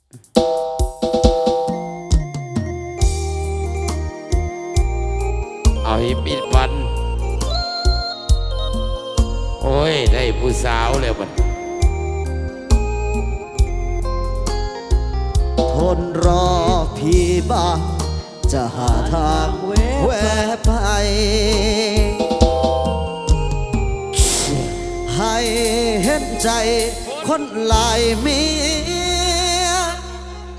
เอาให้ปิดวันโอ้ยได้ผู้สาวแล้วบัดทนรอพี่บ้างจะหาทางแวะไปให้เห็นใจคนหลายเมีย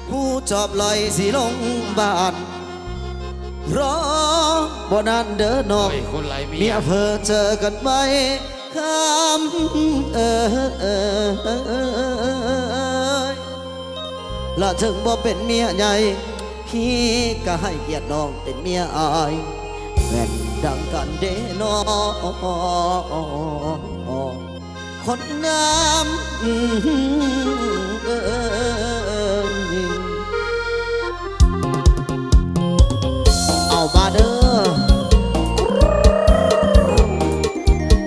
ผู้จอบลอยสิลงบ้านรอบ่นานเด้อน้องเมียเพอเจอกันไหมคำละถึงบ่เป็นเมียใหญ่พี่ก็ให้เกียรติน้องเป็นเมียอายแม่นดังกันเด้น้องคนงามเอามาเด้อ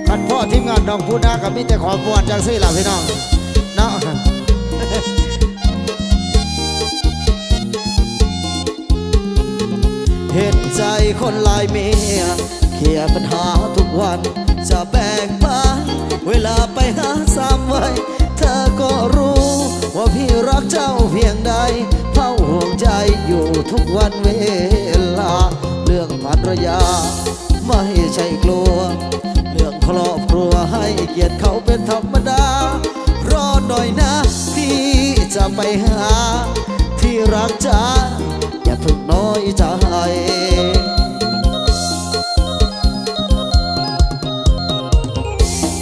คันพ่อทีมงานน้องพูดนะกับมิแต่ขอมวนจากซี่ล่ะพี่น้องเนาะเห็นใจคนหลายเมียเคลียร์ปัญหาทุกวันจะแบ่งปันเวลาไปหาซ้ำไว้เธอก็รู้ว่าพี่รักเจ้าเพียงใดเฝ้าห่วงใจอยู่ทุกวันเวลาเรื่องภรรยาไม่ใช่กลัวเรื่องครอบครัวให้เกียรติเขาเป็นธรรมดารอหน่อยนะพี่จะไปหาที่รักจ้าอย่าเพิ่งน้อยใจ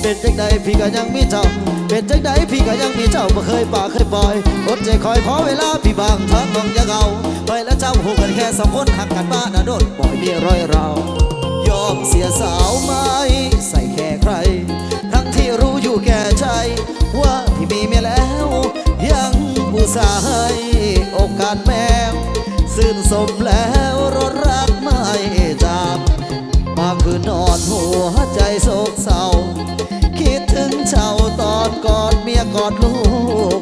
เป็นจังใดพี่ก็ยังมีเจ้าเป็นจังใดพี่ก็ยังมีเจ้าบ่เคยป่าเคยปล่อยอดใจคอยขอเวลาพี่บางทางน้องอย่าเอาไปแล้วเจ้าหูกันแค่สองคนหักกันบ้านนะโดนปล่อยเมียร้อยเรายอมเสียสาวไม่ใส่แค่ใครทั้งที่รู้อยู่แก่ใจว่าพี่มีเมียแล้วยังอุตส่าห์ให้โอกาสแมวซื่นสมแล้วรถรักไม่จางบางคืนนอนหัวใจโศกเศร้าคิดถึงเจ้าตอนกอดเมียกอดลูก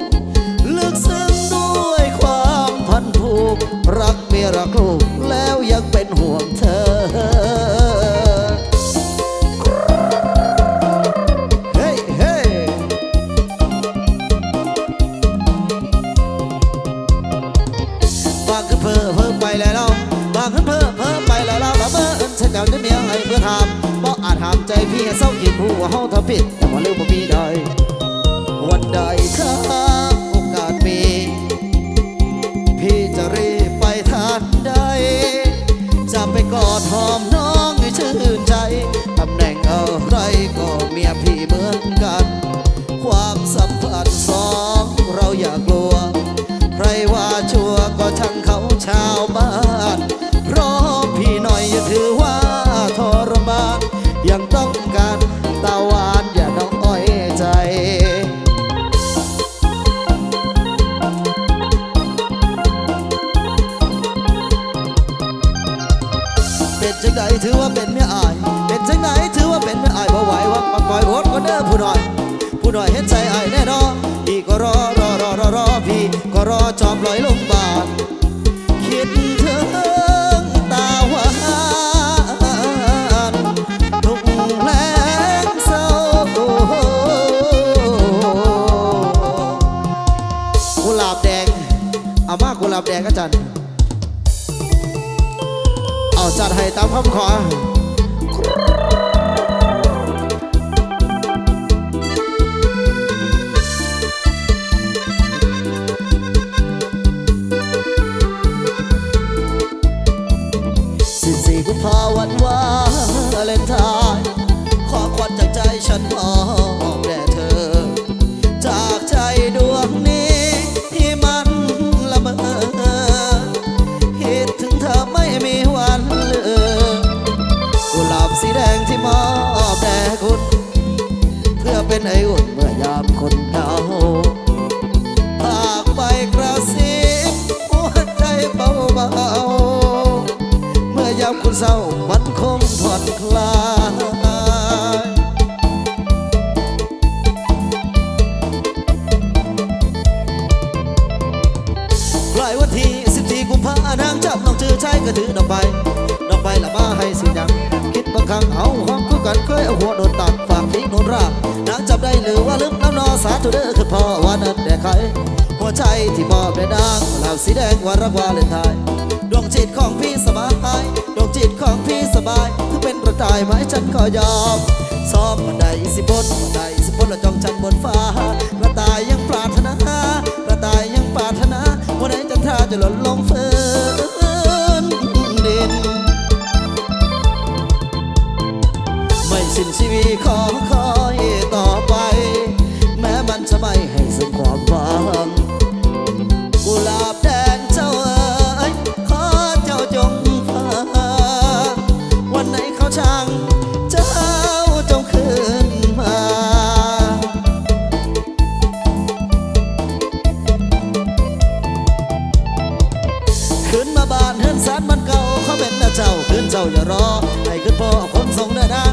ลึกซึ้งด้วยความพันผูกรักเมียรักลูกแล้วยังเป็นห่วงเธอเฮ้เฮ้บางคืนเพ้อไปแล้วเราบางคืนเพ้อไปแล้วเราละเมื่อฉันจะเมียให้เพื่อทำบ่อาจห้ามใจพี่ให้เศร้าคิดหัวเฮาทำผิดแต่ว่าลืมบ่มีได้วันใดถ้าโอกาสมีพี่จะรีบไปทานใดจะไปกอดหอมน้องให้ชื่นใจตำแหน่งอะไรก็เมียพี่เหมือนกันความสัมพันธ์สองเราอย่ากลัวใครว่าชัวก็ช่างเขาชาวบ้านเพราะพี่หน่อยอย่าถือว่าทรมานยังต้องการตาหวานอย่าน้องอ้อยใจเป็นจังใดถือว่าเป็นเมียอายเป็นจังใดถือว่าเป็นเมียอายบ่ไหวว่าปักปล่อยโอดก็เด้อผู้หน่อยเห็นใจอายแน่นอนพี่ก็รอพี่ก็รอจอมลอยลงบาทคิดถึงตาหวานทุกแรงเศร้ากุหลาบแดงเอามากุหลาบแดงก็จัดเอาจัดให้ตามคำขอกุมภาวันวาเลนไทน์ขอควันจากใจฉันมอบแด่เธอจากใจดวงนี้ที่มันละเมอคิดถึงเธอไม่มีวันลืมกุหลาบสีแดงที่มอบแด่คุณเพื่อเป็นไออุ่นเมื่อยามคนเหงาหากไปกระซิบหัวใจเบาๆยามคุณเศร้ามันคงผ่อนคลาย ปลายวันที่14กุมภานางจับน้องจือใช้ก็ถือดอกใบละมาให้สิยังคิดบางครั้งเอาความคู่กันเคยเอาหัวโดนตัดฝากทิ้งโนนรากนางจับได้หรือว่าลืมน้ำนอสาธุเด้อคือพ่อว่านั้นแต่ใครหัวใจที่มอบแด่นางเหล่าสีแดงว่ารักวาเลนไทน์ดวงจิตของพี่สบายดวงจิตของพี่สบายคือเป็นประตายไหมฉันก็ยอมซ้อมบันไดสิบนและจ้องฉันบนฟ้ากระต่ายยังปรารถนากระต่ายยังปรารถนาวันไหนจันทราจะหล่นลงฝืนดินไม่สิ้นชีวิตขอคอยต่อไปแม้มันจะไม่ให้ซึ่งความหวังกุหลาบแดงเจ้าเอ๋ยขอเจ้าจงฟังวันไหนเขาช่างเจ้าจงคืนมาขึ้นมาบ้านเฮือนสารมันเก่าเขาเป็นนะเจ้าขึ้นเจ้าอย่ารอให้ขึ้นพ่อคนทรงเดินทาง